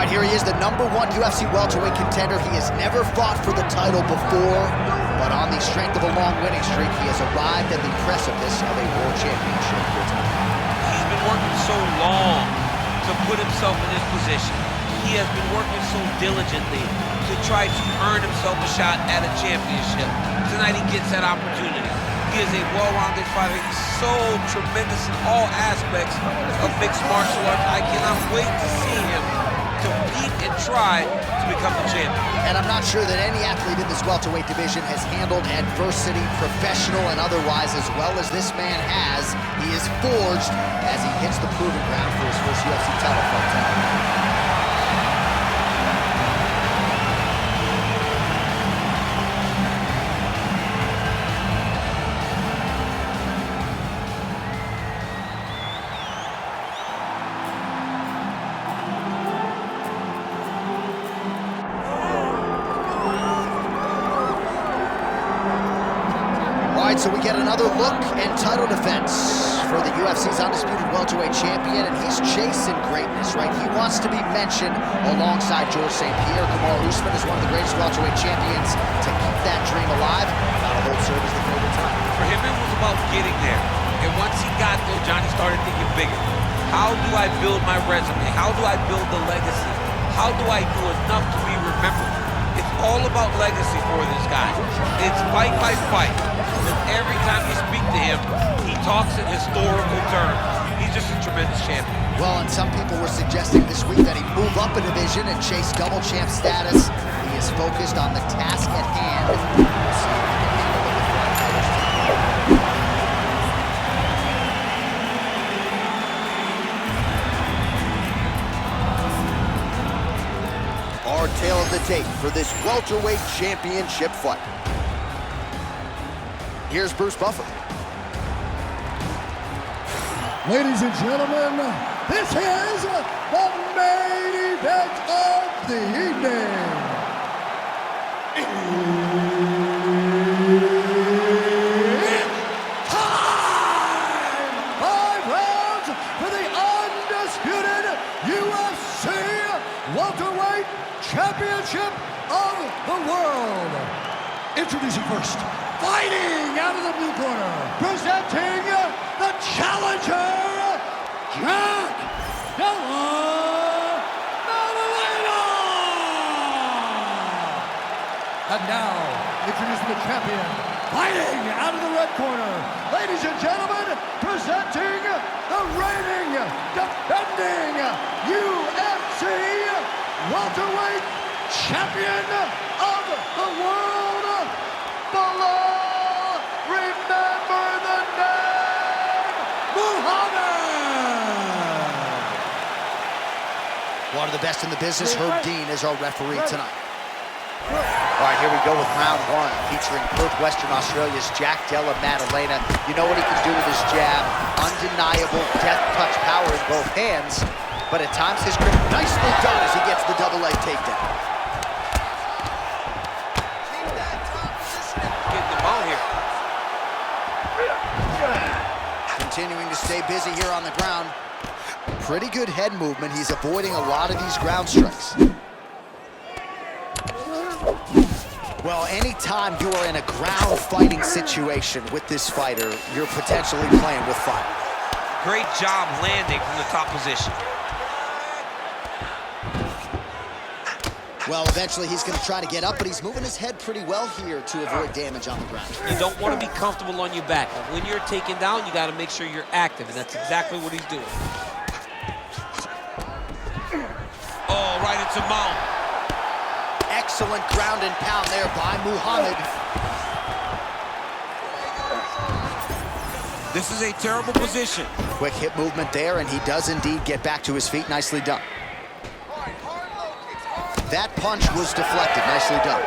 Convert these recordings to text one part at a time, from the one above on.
right, here he is, the #1 UFC welterweight contender. He has never fought for the title before, but on the strength of a long winning streak, he has arrived at the precipice of a world championship. He's been working so long to put himself in this position. He has been working so diligently to try to earn himself a shot at a championship. Tonight he gets that opportunity. He is a well-rounded fighter. He's so tremendous in all aspects of mixed martial arts. I cannot wait to see him compete and try to become the champion. And I'm not sure that any athlete in this welterweight division has handled adversity, professional and otherwise, as well as this man has. He is forged as he hits the proving ground for his first UFC title fight tonight. So we get another look and title defense for the UFC's undisputed welterweight champion, and he's chasing greatness, right? He wants to be mentioned alongside George St. Pierre. Kamaru Usman is one of the greatest welterweight champions to keep that dream alive. That'll hold serve as the favorite time. For him, it was about getting there. And once he got there, Johnny started thinking bigger. How do I build my resume? How do I build the legacy? How do I do enough to be remembered? It's all about legacy for this guy. It's fight by fight. And every time you speak to him, he talks in historical terms. He's just a tremendous champion. Well, and some people were suggesting this week that he move up a division and chase double champ status. He is focused on the task at hand. We'll see if he can handle it with our tale of the tape for this welterweight championship fight. Here's Bruce Buffer. Ladies and gentlemen, this is the main event of the evening. It's time! 5 rounds for the undisputed UFC welterweight championship of the world. Introducing first, fighting out of the blue corner, presenting the challenger, Jack Della Maddalena. And now, introducing the champion, fighting out of the red corner, ladies and gentlemen, presenting the reigning, defending UFC welterweight champion of the world, Belal, remember the name, Muhammad. One of the best in the business, Herb Dean, is our referee tonight. All right, here we go with round 1, featuring Perth, Western Australia's Jack Della Maddalena. You know what he can do with his jab, undeniable death touch power in both hands, but at times his grip nicely done as he gets the double leg takedown. Continuing to stay busy here on the ground. Pretty good head movement. He's avoiding a lot of these ground strikes. Well, anytime you are in a ground fighting situation with this fighter, you're potentially playing with fire. Great job landing from the top position. Well, eventually he's going to try to get up, but he's moving his head pretty well here to avoid damage on the ground. You don't want to be comfortable on your back. When you're taken down, you got to make sure you're active, and that's exactly what he's doing. Oh, right into mount. Excellent ground and pound there by Muhammad. This is a terrible position. Quick hip movement there, and he does indeed get back to his feet. Nicely done. That punch was deflected. Nicely done.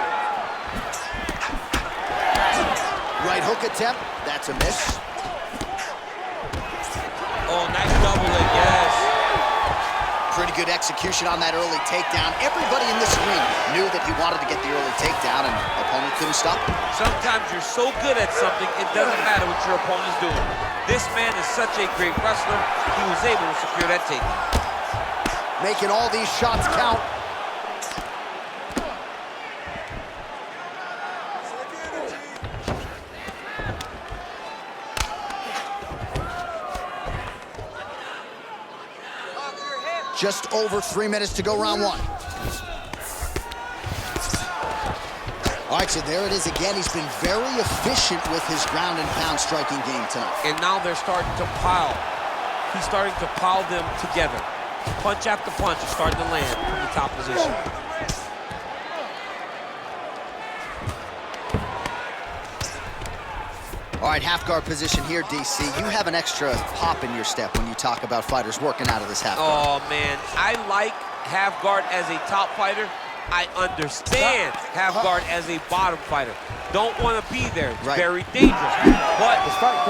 Right hook attempt. That's a miss. Oh, nice double leg, yes. Pretty good execution on that early takedown. Everybody in this ring knew that he wanted to get the early takedown, and opponent couldn't stop him. Sometimes you're so good at something, it doesn't matter what your opponent's doing. This man is such a great wrestler, he was able to secure that takedown. making all these shots count. Just over 3 minutes to go, round one. All right, so there it is again. He's been very efficient with his ground and pound striking game tonight. And now they're starting to pile. He's starting to pile them together. Punch after punch is starting to land from the top position. All right, half guard position here, DC. You have an extra hop in your step when you talk about fighters working out of this half guard. Oh, man. I like half guard as a top fighter. I understand half guard as a bottom fighter. Don't want to be there. It's very dangerous. But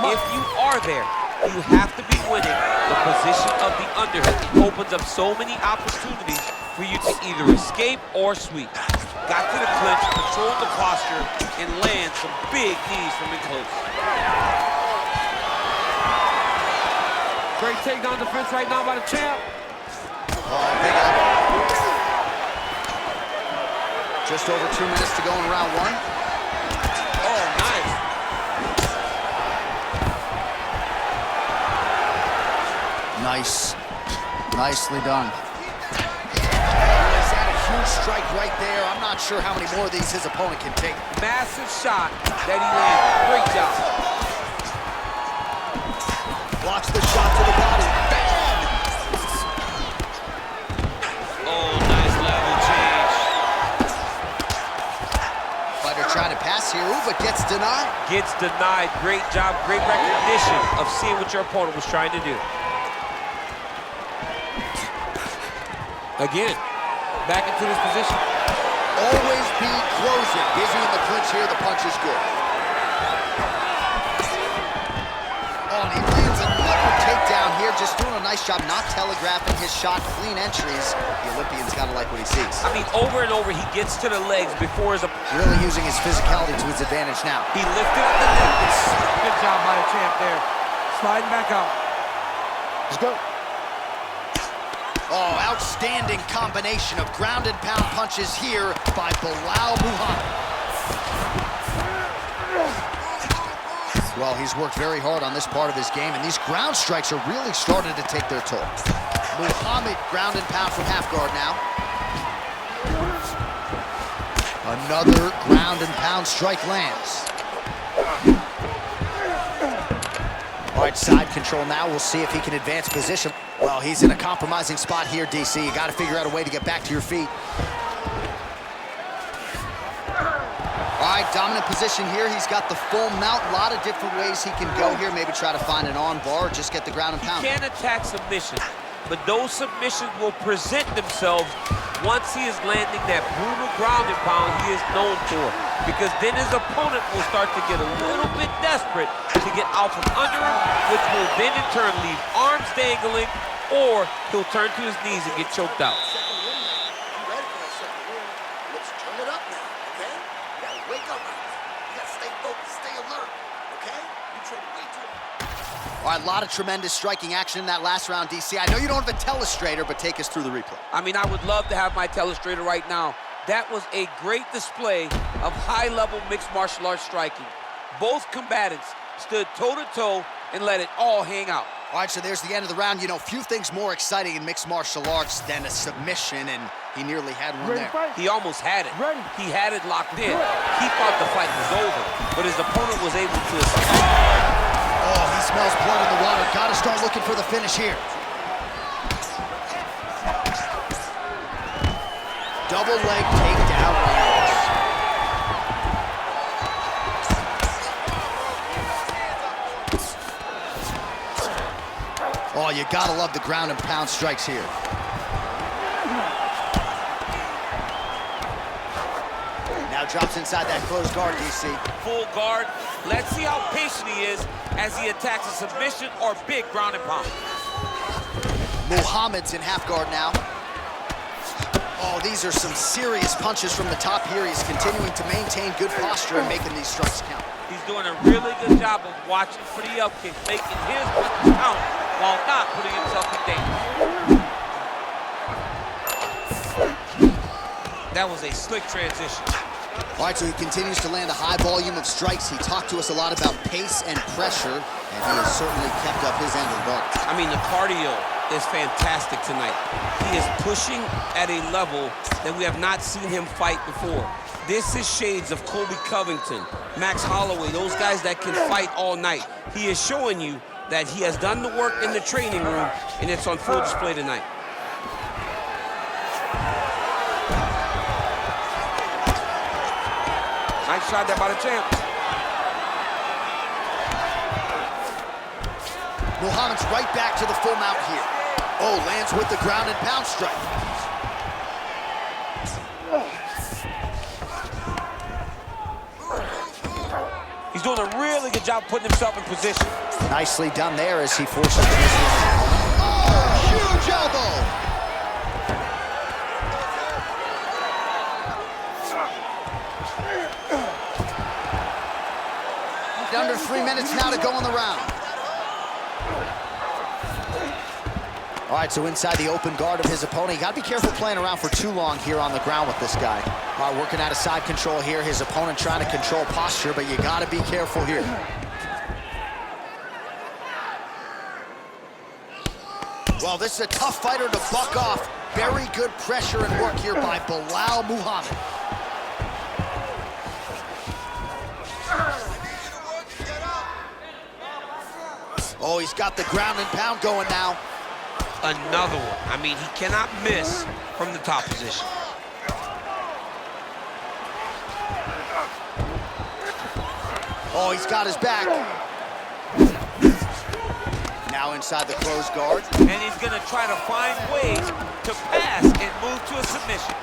if you are there, you have to be winning the position of the underhook. It opens up so many opportunities for you to either escape or sweep. Got to the clinch, controlled the posture, and land some big knees from in close. Great takedown defense right now by the champ. Just over 2 minutes to go in round one. Oh, nice. Nice. Nicely done. He's had a huge strike right there. I'm not sure how many more of these his opponent can take. Massive shot that he landed. Great job. Blocks the shot to the body. Bam! Oh, nice level change. Fighter trying to pass here, but gets denied. Gets denied. Great job. Great recognition of seeing what your opponent was trying to do. Again, back into this position. Always be closing. Busy in the clinch here. The punch is good. Oh, and he lands another takedown here. Just doing a nice job not telegraphing his shot. Clean entries. The Olympian's got to like what he sees. I mean, over and over, he gets to the legs before his opponent. Really using his physicality to his advantage now. He lifted up the leg. Good job by the champ there. Sliding back out. Let's go. Oh, outstanding combination of ground and pound punches here by Belal Muhammad. Well, he's worked very hard on this part of his game, and these ground strikes are really starting to take their toll. Muhammad ground and pound from half guard now. Another ground and pound strike lands. All right, side control now. We'll see if he can advance position. Well, he's in a compromising spot here, DC. You got to figure out a way to get back to your feet. All right, dominant position here. He's got the full mount. A lot of different ways he can go here. Maybe try to find an arm bar or just get the ground and pound. He can attack submission, but those submissions will present themselves once he is landing that brutal ground and pound he is known for. Because then his opponent will start to get a little bit desperate to get out from under him, which will then in turn leave arms dangling, or he'll turn to his knees and get choked out. Let's turn it up now, okay? You gotta wake up right now. You gotta stay focused, stay alert, okay? You train way too much. All right, a lot of tremendous striking action in that last round, DC. I know you don't have a telestrator, but take us through the replay. I mean, I would love to have my telestrator right now. That was a great display of high-level mixed martial arts striking. Both combatants stood toe-to-toe and let it all hang out. All right, so there's the end of the round. You know, few things more exciting in mixed martial arts than a submission, and he nearly had one there. He almost had it. He had it locked in. He thought the fight was over, but his opponent was able to escape. Oh, he smells blood in the water. Got to start looking for the finish here. Double leg takedown lands. Oh, you gotta love the ground and pound strikes here. Now drops inside that closed guard, DC. Full guard. Let's see how patient he is as he attacks a submission or big ground and pound. Muhammad's in half guard now. Oh, these are some serious punches from the top here. He's continuing to maintain good posture and making these strikes count. He's doing a really good job of watching for the upkick, making his punches count while not putting himself in danger. That was a slick transition. All right, so he continues to land a high volume of strikes. He talked to us a lot about pace and pressure, and he has certainly kept up his end of the bargain. I mean, the cardio is fantastic tonight. He is pushing at a level that we have not seen him fight before. This is shades of Colby Covington, Max Holloway, those guys that can fight all night. He is showing you that he has done the work in the training room, and it's on full display tonight. Nice shot there by the champ. Muhammad's right back to the full mount here. Oh, lands with the ground and pound strike. He's doing a really good job putting himself in position. Nicely done there as he forces the missile. Oh, huge elbow! Under 3 minutes now to go in the round. All right, so inside the open guard of his opponent. You gotta be careful playing around for too long here on the ground with this guy. All right, working out of side control here. His opponent trying to control posture, but you gotta be careful here. Well, this is a tough fighter to buck off. Very good pressure and work here by Belal Muhammad. Oh, he's got the ground and pound going now. Another one. I mean, he cannot miss from the top position. Oh, he's got his back. Now inside the closed guard. And he's gonna try to find ways to pass and move to a submission.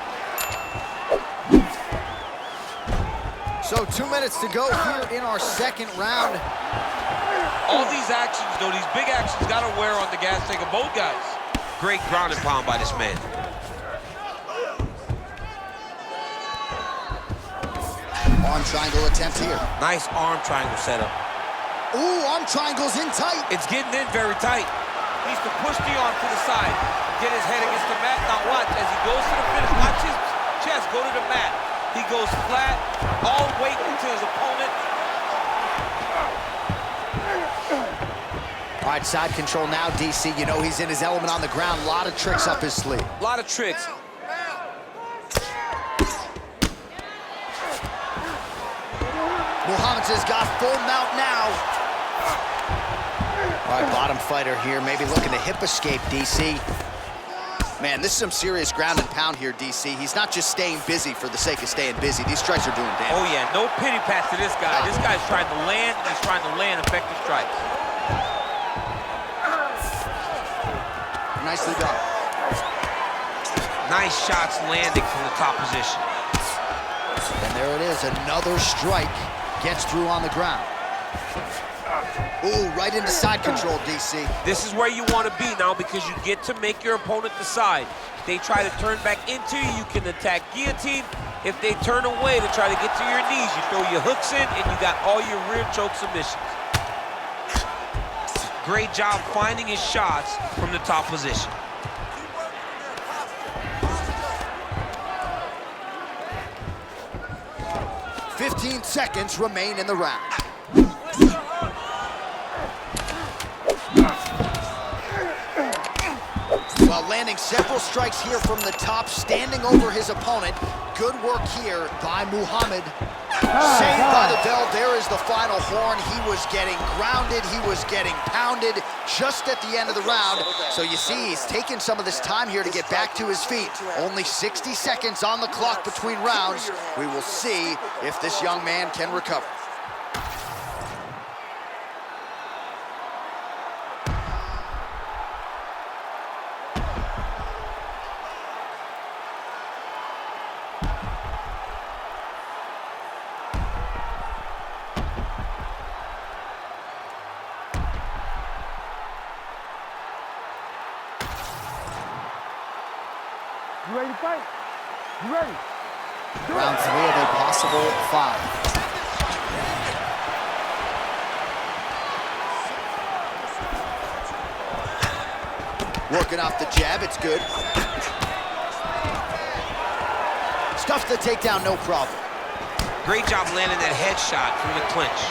So 2 minutes to go here in our second round. All these actions, though, these big actions, got to wear on the gas tank of both guys. Great ground and pound by this man. Arm triangle attempt here. Nice arm triangle setup. Ooh, arm triangle's in tight. It's getting in very tight. Needs to push the arm to the side. Get his head against the mat. Now watch, as he goes to the finish, watch his chest go to the mat. He goes flat, all weight into his opponent. All right, side control now, DC. You know he's in his element on the ground. A lot of tricks up his sleeve. A lot of tricks. Muhammad has got full mount now. All right, bottom fighter here, maybe looking to hip escape, DC. Man, this is some serious ground and pound here, DC. He's not just staying busy for the sake of staying busy. These strikes are doing damage. Oh, yeah, no pity pass to this guy. This guy's trying to land, he's trying to land effective strikes. Nicely done. Nice shots landing from the top position. And there it is, another strike gets through on the ground. Ooh, right into side control, DC. This is where you want to be now because you get to make your opponent decide. If they try to turn back into you, you can attack guillotine. If they turn away to try to get to your knees, you throw your hooks in and you got all your rear choke submissions. Great job finding his shots from the top position. "15 seconds remain in the round. Well, landing several strikes here from the top, standing over his opponent. Good work here by Muhammad. Saved by the bell. There is the final horn. He was getting grounded. He was getting pounded just at the end of the round. So you see, he's taking some of this time here to get back to his feet. Only 60 seconds on the clock between rounds. We will see if this young man can recover. You ready to fight? You ready? Round 3 of a possible 5. Working off the jab, it's good. Stuffs the takedown, no problem. Great job landing that headshot from the clinch.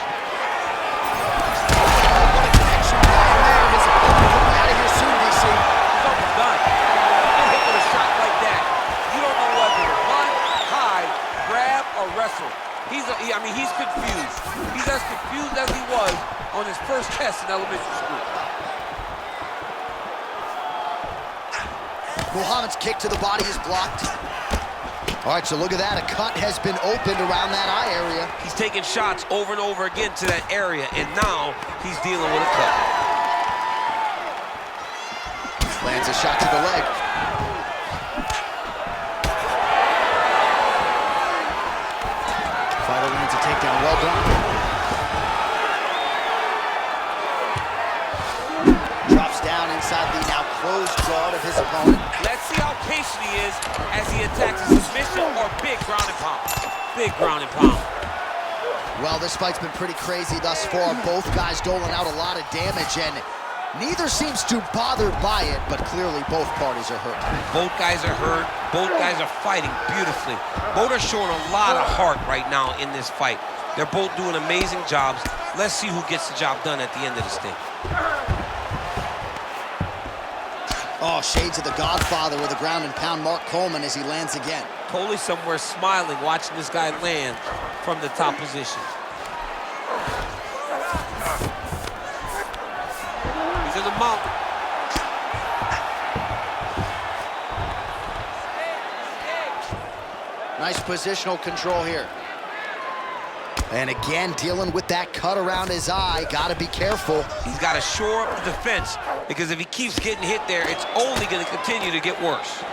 What a connection line there. His opponent will be out of here soon, DC. He's almost done. Get hit with a shot like that. You don't know whether to run, hide, grab, or wrestle. He's confused. He's as confused as he was on his first test in elementary school. Muhammad's kick to the body is blocked. All right, so look at that. A cut has been opened around that eye area. He's taking shots over and over again to that area, and now he's dealing with a cut. Lands a shot to the leg. Fighter lands a takedown. Well done. Drops down inside the now closed guard of his opponent. Let's see how patient he is as he attacks a submission or big ground and pound. Big ground and pound. Well, this fight's been pretty crazy thus far. Both guys doling out a lot of damage, and neither seems too bothered by it, but clearly both parties are hurt. Both guys are hurt. Both guys are fighting beautifully. Both are showing a lot of heart right now in this fight. They're both doing amazing jobs. Let's see who gets the job done at the end of this thing. Oh, shades of the Godfather with a ground and pound, Mark Coleman, as he lands again. Totally somewhere smiling, watching this guy land from the top position. He's in the mount. Nice positional control here. And again, dealing with that cut around his eye. Gotta be careful. He's got to shore up the defense, because if he keeps getting hit there, it's only going to continue to get worse.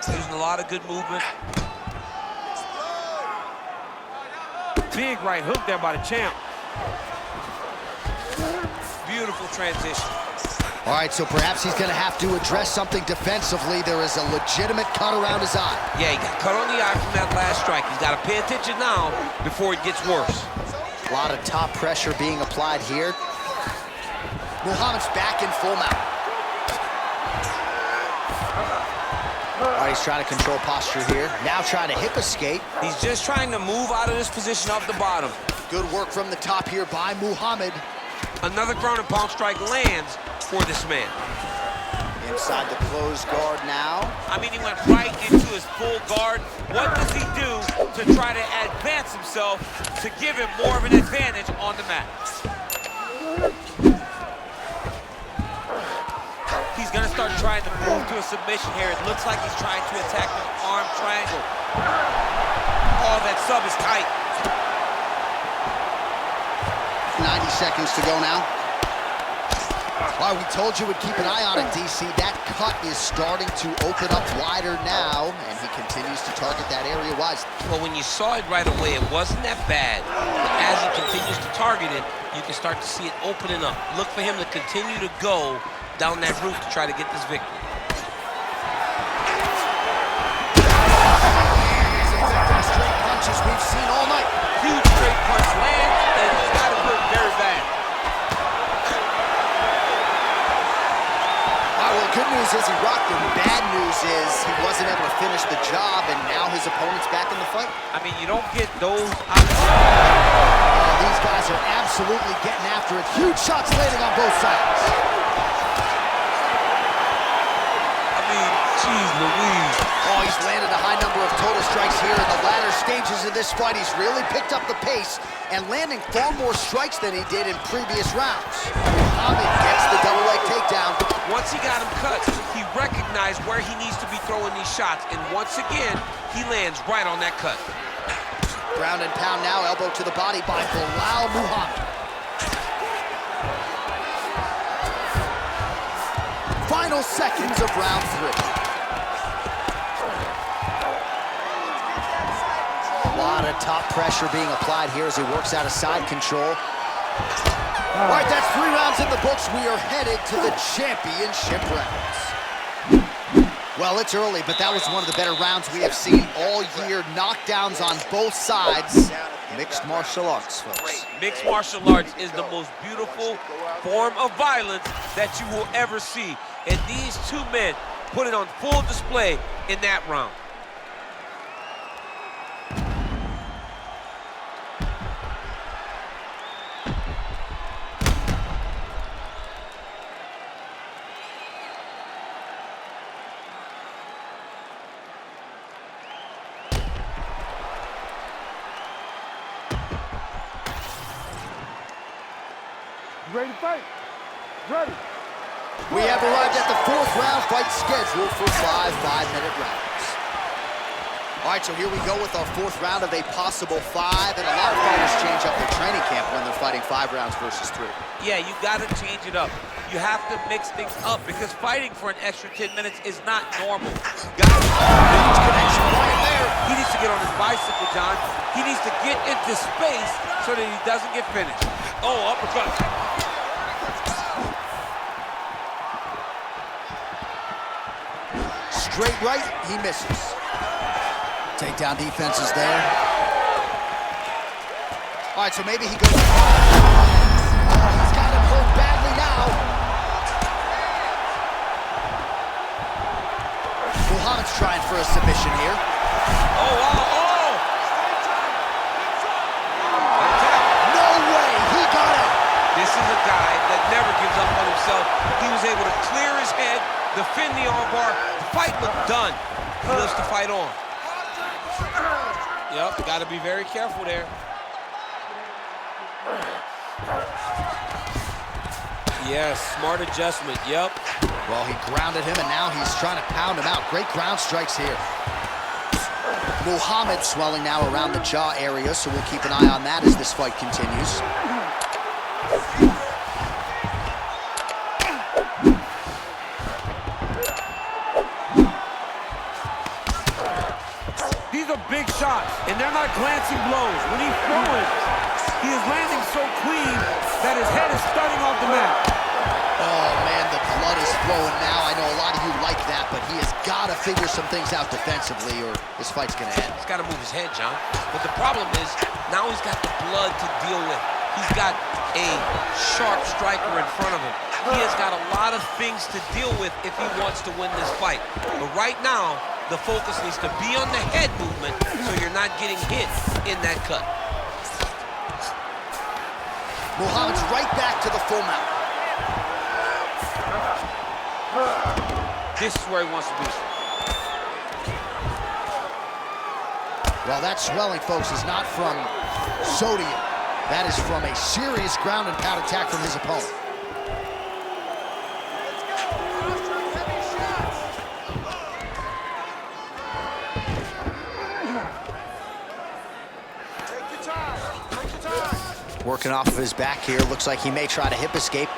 Using a lot of good movement. Big right hook there by the champ. Beautiful transition. All right, so perhaps he's going to have to address something defensively. There is a legitimate cut around his eye. Yeah, he got cut on the eye from that last strike. He's got to pay attention now before it gets worse. A lot of top pressure being applied here. Muhammad's back in full mount. All right, he's trying to control posture here. Now trying to hip escape. He's just trying to move out of this position off the bottom. Good work from the top here by Muhammad. Another ground and pound strike lands for this man. Inside the closed guard now. I mean, he went right into his full guard. What does he do to try to advance himself to give him more of an advantage on the mat? He's gonna start trying to move to a submission here. It looks like he's trying to attack the arm triangle. Oh, that sub is tight. 90 seconds to go now. All right, we told you we'd keep an eye on it, DC. That cut is starting to open up wider now, and he continues to target that area wisely. Well, when you saw it right away, it wasn't that bad. But as he continues to target it, you can start to see it opening up. Look for him to continue to go down that route to try to get this victory. Straight punches we've seen all night. Huge straight punch lands, and it's got to hurt very bad. Well, good news is he rocked him. Bad news is he wasn't able to finish the job, and now his opponent's back in the fight. I mean, you don't get those Oh, these guys are absolutely getting after it. Huge shots landing on both sides. I mean, geez Louise. Oh, he's landed a high number of total strikes here in the latter stages of this fight. He's really picked up the pace and landing far more strikes than he did in previous rounds. Muhammad gets the double leg takedown. Once he got him cut, he recognized where he needs to be throwing these shots, and once again, he lands right on that cut. Ground and pound now, elbow to the body by Belal Muhammad. Final seconds of round 3. A lot of top pressure being applied here as he works out of side control. All right, that's 3 rounds in the books. We are headed to the championship rounds. Well, it's early, but that was one of the better rounds we have seen all year. Knockdowns on both sides. Mixed martial arts, folks. Mixed martial arts is the most beautiful form of violence that you will ever see. And these two men put it on full display in that round. Ready to fight? Ready. We have arrived at the 4th round fight scheduled for 5 5-minute rounds. All right, so here we go with our 4th round of a possible 5, and a lot of fighters change up their training camp when they're fighting 5 rounds versus 3. Yeah, you gotta change it up. You have to mix things up because fighting for an extra 10 minutes is not normal. Huge connection right there. He needs to get on his bicycle, John. He needs to get into space so that he doesn't get finished. Oh, uppercut. Straight right, he misses. Takedown defense is there. All right, so maybe he goes. He's got him hurt badly now. Muhammad's trying for a submission here. Oh, wow, oh! No way, he got it. This is a guy that never gives up on himself. He was able to clear his head, defend the armbar. The fight looked done. He lives to fight on. Yep, got to be very careful there. Yes, smart adjustment, yep. Well, he grounded him, and now he's trying to pound him out. Great ground strikes here. Muhammad swelling now around the jaw area, so we'll keep an eye on that as this fight continues. These are big shots, and they're not glancing blows. When he's throwing, he is landing so clean that his head is starting off the mat. Oh, man, the blood is flowing now. I know a lot of you like that, but he has got to figure some things out defensively or this fight's going to end. He's got to move his head, John. But the problem is, now he's got the blood to deal with. He's got a sharp striker in front of him. He has got a lot of things to deal with if he wants to win this fight. But right now, the focus needs to be on the head movement so you're not getting hit in that cut. Muhammad's right back to the full mount. This is where he wants to be. Well, that swelling, folks, is not from sodium. That is from a serious ground and pound attack from his opponent. Working off of his back here. Looks like he may try to hip escape.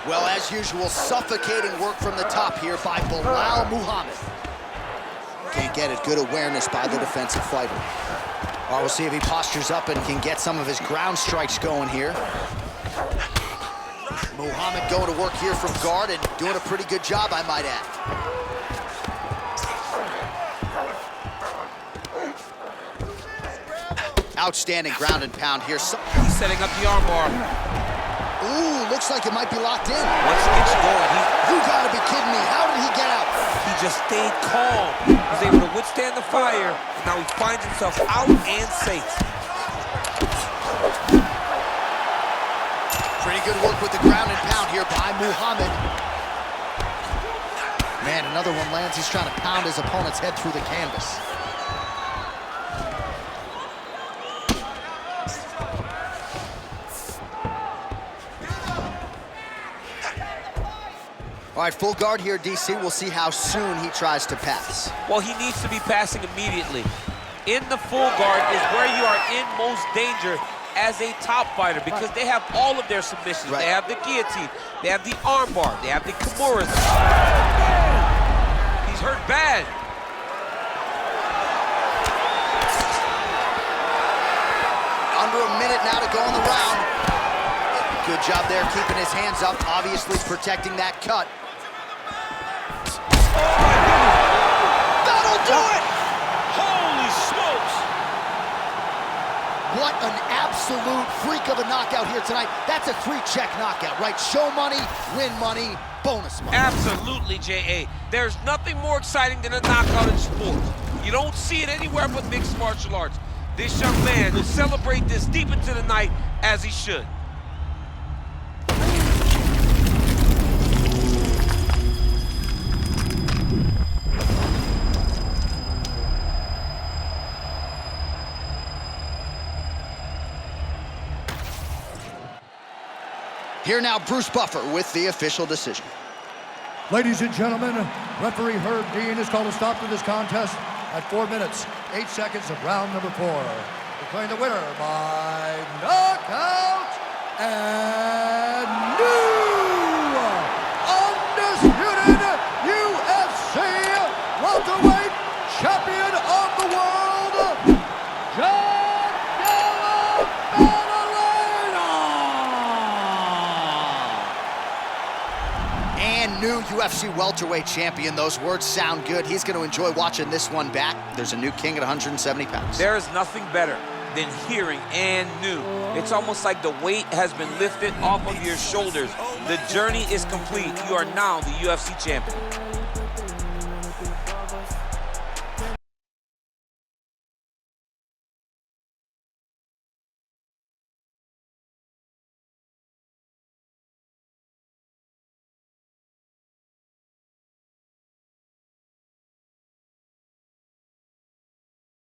Well, as usual, suffocating work from the top here by Belal Muhammad. Can't get it. Good awareness by the defensive fighter. All right, we'll see if he postures up and can get some of his ground strikes going here. Muhammad going to work here from guard and doing a pretty good job, I might add. Outstanding ground and pound here. He's setting up the armbar. Ooh, looks like it might be locked in. Once it gets going, You gotta be kidding me. How did he get out? he just stayed calm. He was able to withstand the fire. Now he finds himself out and safe. Pretty good work with the ground and pound here by Muhammad. Man, another one lands. He's trying to pound his opponent's head through the canvas. All right, full guard here, DC. We'll see how soon he tries to pass. Well, he needs to be passing immediately. In the full guard is where you are in most danger as a top fighter because they have all of their submissions. Right. They have the guillotine, they have the armbar, they have the kimuras. He's hurt bad. Under a minute now to go in the round. Good job there keeping his hands up, obviously protecting that cut. That'll do it! Holy smokes! What an absolute freak of a knockout here tonight. That's a 3-check knockout, right? Show money, win money, bonus money. Absolutely, J.A. There's nothing more exciting than a knockout in sports. You don't see it anywhere but mixed martial arts. This young man will celebrate this deep into the night as he should. Here now, Bruce Buffer with the official decision. Ladies and gentlemen, referee Herb Dean has called a stop to this contest at 4 minutes, 8 seconds of round number 4. Declaring the winner by knockout and new undisputed UFC welterweight champion of the world, Della Maddalena! And new UFC welterweight champion. Those words sound good. He's going to enjoy watching this one back. There's a new king at 170 pounds. There is nothing better than hearing "and new." It's almost like the weight has been lifted off of your shoulders. The journey is complete. You are now the UFC champion.